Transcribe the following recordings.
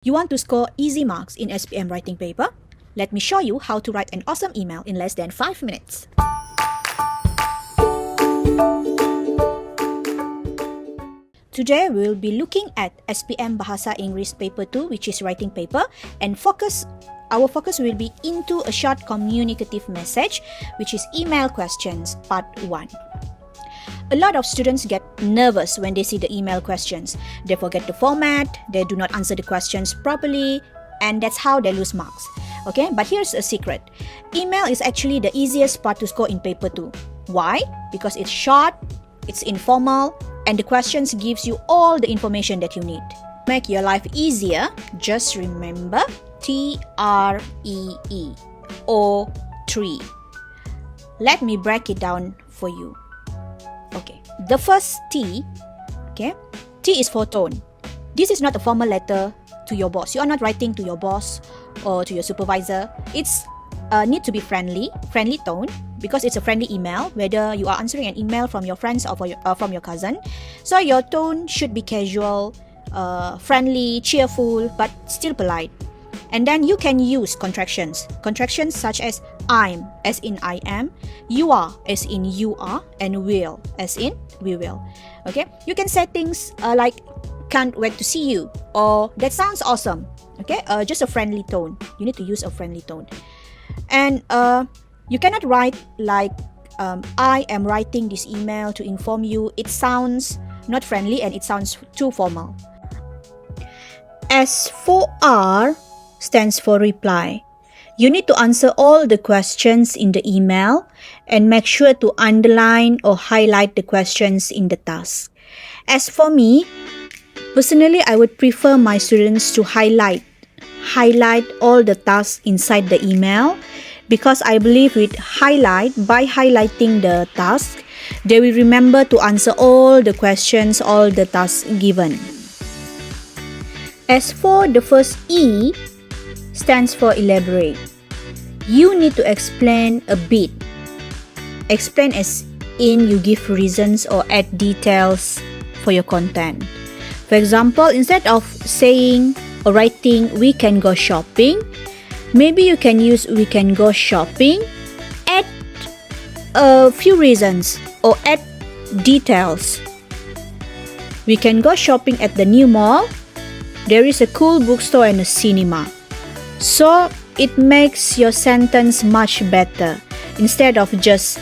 You want to score easy marks in SPM writing paper? Let me show you how to write an awesome email in less than 5 minutes. Today we will be looking at SPM Bahasa Inggeris paper 2, which is writing paper, and our focus will be into a short communicative message, which is email questions part 1. A lot of students get nervous when they see the email questions. They forget the format, they do not answer the questions properly, and that's how they lose marks. Okay, but here's a secret. Email is actually the easiest part to score in paper 2. Why? Because it's short, it's informal, and the questions gives you all the information that you need. Make your life easier, just remember TREE or tree. Let me break it down for you. Okay, the first T, okay, T is for tone. This is not a formal letter to your boss. You are not writing to your boss or to your supervisor. It's need to be friendly tone, because it's a friendly email, whether you are answering an email from your friends or from your cousin. So your tone should be casual, friendly, cheerful, but still polite. And then you can use contractions such as I'm as in I am, you are as in you are, and will as in we will. Okay, you can say things like can't wait to see you, or that sounds awesome. Okay, just a friendly tone. You need to use a friendly tone. And you cannot write like I am writing this email to inform you. It sounds not friendly and it sounds too formal. As for R stands for reply. You need to answer all the questions in the email and make sure to underline or highlight the questions in the task. As for me, personally, I would prefer my students to highlight all the tasks inside the email, because I believe by highlighting the task, they will remember to answer all the questions, all the tasks given. As for the first E, stands for elaborate. You need to explain a bit. Explain as in you give reasons or add details for your content. For example, instead of saying or writing we can go shopping, maybe you can use we can go shopping, add a few reasons or add details. We can go shopping at the new mall. There is a cool bookstore and a cinema. So it makes your sentence much better. Instead of just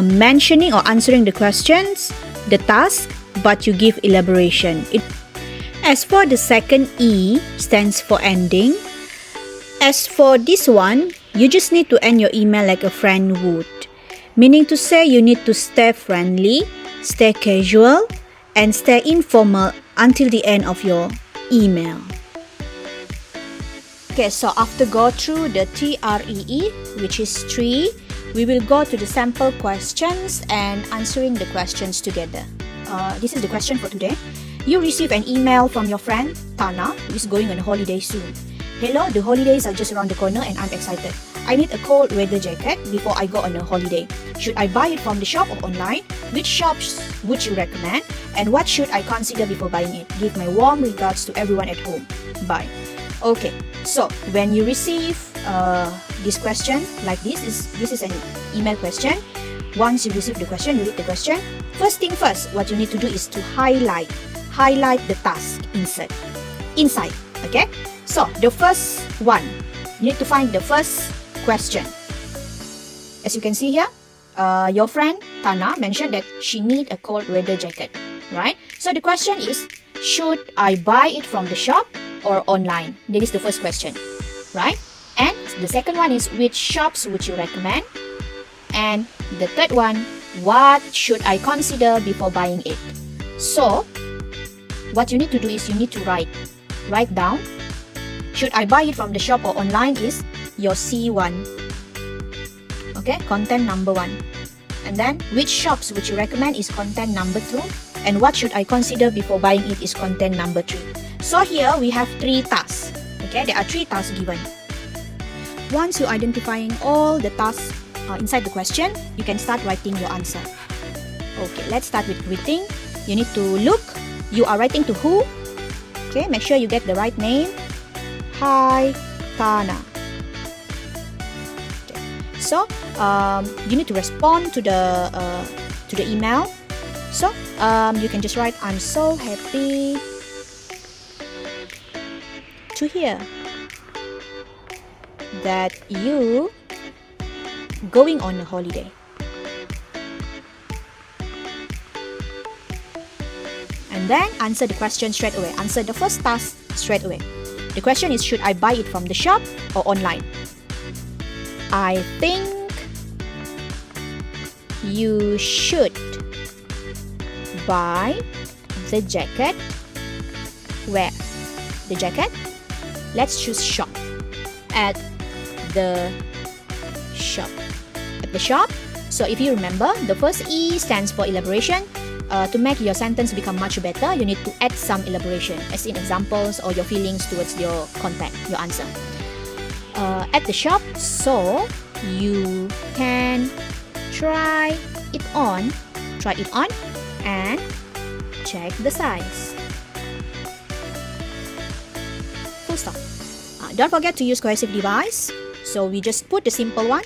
mentioning or answering the questions, the task, but you give elaboration. As for the second E, stands for ending. As for this one, you just need to end your email like a friend would. Meaning to say you need to stay friendly, stay casual, and stay informal until the end of your email. Okay, so after go through the TREE, which is tree, we will go to the sample questions and answering the questions together. This is the question for today. You receive an email from your friend, Tana, who is going on a holiday soon. Hello, the holidays are just around the corner and I'm excited. I need a cold weather jacket before I go on a holiday. Should I buy it from the shop or online? Which shops would you recommend? And what should I consider before buying it? Give my warm regards to everyone at home. Bye. Okay, so when you receive this question like this is an email question. Once you receive the question, you read the question. First thing first, what you need to do is to highlight the task inside. Okay, so the first one, you need to find the first question. As you can see here, your friend Tana mentioned that she need a cold weather jacket, right? So the question is, should I buy it from the shop or online? That is the first question, right? And the second one is, which shops would you recommend? And the third one, what should I consider before buying it? So what you need to do is you need to write down. Should I buy it from the shop or online is your C1. Okay, content number 1. And then which shops would you recommend is content number 2. And what should I consider before buying it is content number 3. So here we have 3 tasks. Okay, there are 3 tasks given. Once you identifying all the tasks inside the question, you can start writing your answer. Okay, let's start with greeting. You need to look. You are writing to who? Okay, make sure you get the right name. Hi, Tana. Okay. So you need to respond to the email. So you can just write, I'm so happy to hear that you going on a holiday. And then answer the question straight away. Answer the first task straight away. The question is, should I buy it from the shop or online? I think you should buy the jacket. Where? The jacket? Let's choose shop. At the shop. At the shop. So if you remember, the first E stands for elaboration. To make your sentence become much better, you need to add some elaboration, as in examples or your feelings towards your content, your answer. At the shop, so you can try it on, and check the size. Full stop. Don't forget to use cohesive device. So we just put the simple one.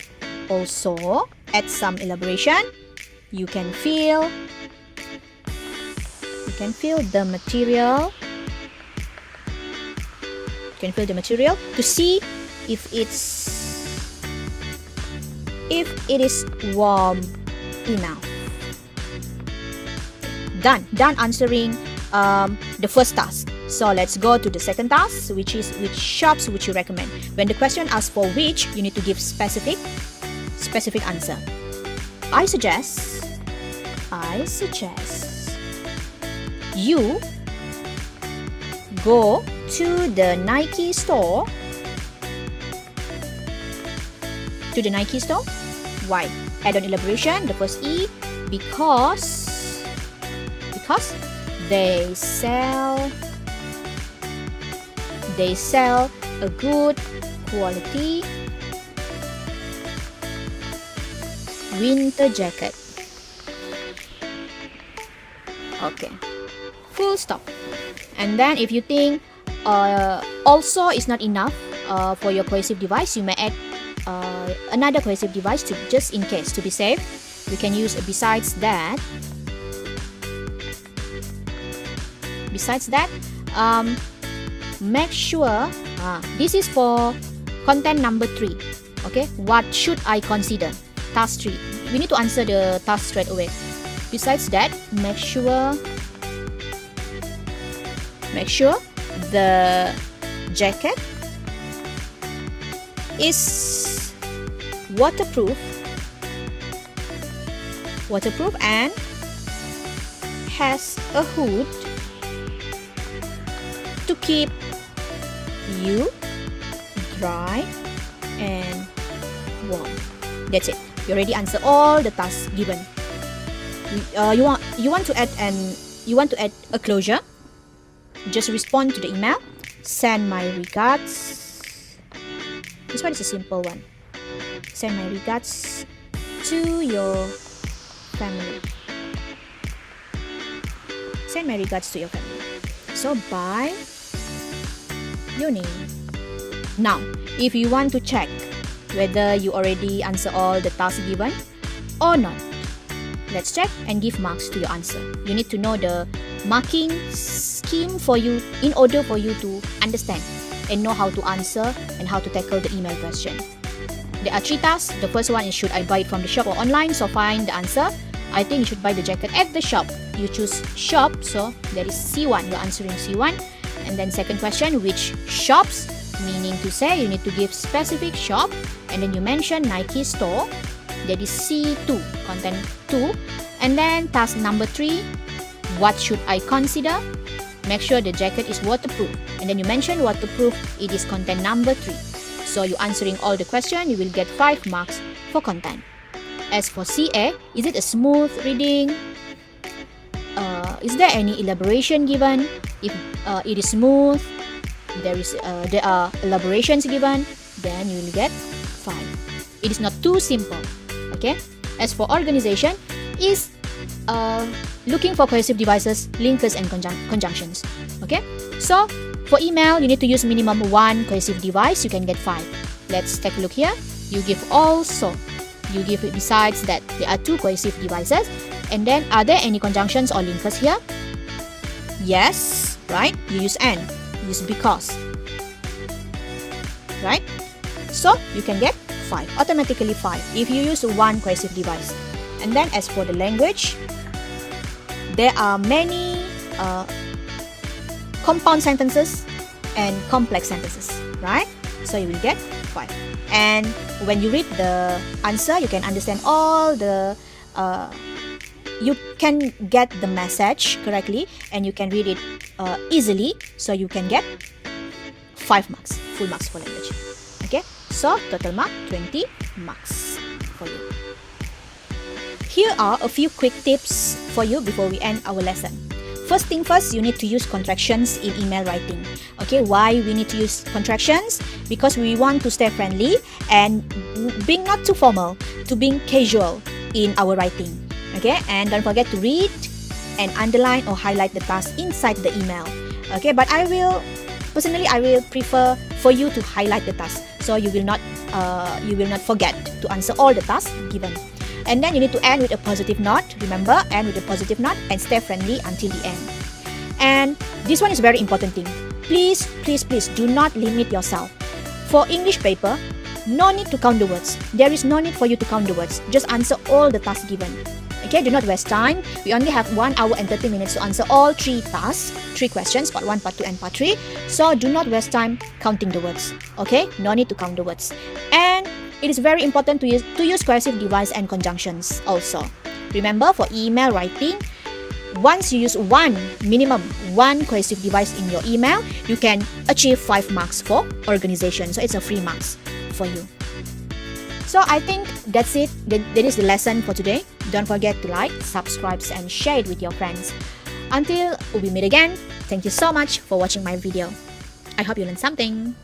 Also, add some elaboration. You can feel the material. You can feel the material to see if it is warm enough. Done answering the first task. So let's go to the second task, which is which shops would you recommend. When the question asks for which, you need to give specific answer. I suggest you go to the Nike store. Why? Add on elaboration, the first E, because they sell a good quality winter jacket. Okay. Full stop. And then if you think also is not enough for your cohesive device, you may add another cohesive device to just in case, to be safe. We can use besides that, make sure this is for content number 3. Okay, what should I consider? Task 3. We need to answer the task straight away. Besides that, make sure the jacket is waterproof and has a hood to keep you dry and warm. That's it. You already answered all the tasks given. You want to add a closure. Just respond to the email. Send my regards. This one is a simple one. Send my regards to your family. Send my regards to your family. So by your name. Now, if you want to check whether you already answer all the tasks given or not, let's check and give marks to your answer. You need to know the marking scheme for you in order for you to understand and know how to answer and how to tackle the email question. There are 3 tasks. The first one is, should I buy it from the shop or online? So find the answer. I think you should buy the jacket at the shop. You choose shop, so there is C1. You're answering C1. And then second question, which shops? Meaning to say you need to give specific shop, and then you mention Nike store. That is C2, content 2. And then task number 3, what should I consider? Make sure the jacket is waterproof, and then you mention waterproof. It is content number 3. So you answering all the question, you will get 5 marks for content. As for CA, is it a smooth reading? Is there any elaboration given? If it is smooth, there are elaborations given, then you will get 5. It is not too simple. Okay. As for organization, is looking for cohesive devices, linkers, and conjunctions. Okay. So For email, you need to use minimum 1 cohesive device. You can get 5. Let's take a look here. You give besides that there are 2 cohesive devices. And then are there any conjunctions or linkers here? Yes, right? You use and. You use because. Right? So you can get 5. Automatically 5 if you use 1 cohesive device. And then as for the language, there are many compound sentences and complex sentences, right? So you will get 5. And when you read the answer, you can understand all the you can get the message correctly and you can read it easily, so you can get 5 marks, full marks for language. Okay, so total mark 20 marks for you. Here are a few quick tips for you before we end our lesson. First thing first, you need to use contractions in email writing. Okay, why we need to use contractions? Because we want to stay friendly and being not too formal, to being casual in our writing. Okay, and don't forget to read and underline or highlight the task inside the email. Okay, but I will prefer for you to highlight the task, so you will not forget to answer all the tasks given. And then you need to end with a positive note. Remember, end with a positive note and stay friendly until the end. And this one is very important thing. Please, please, please do not limit yourself. For English paper, no need to count the words. There is no need for you to count the words. Just answer all the tasks given. Okay, do not waste time. We only have 1 hour and 30 minutes to answer all 3 tasks, 3 questions, part 1, part 2, and part 3. So do not waste time counting the words. Okay, no need to count the words. And it is very important to use cohesive device and conjunctions also. Remember, for email writing, once you use minimum 1 cohesive device in your email, you can achieve 5 marks for organization. So it's a 3 marks for you. So I think that's it. That is the lesson for today. Don't forget to like, subscribe, and share it with your friends. Until we meet again, thank you so much for watching my video. I hope you learned something.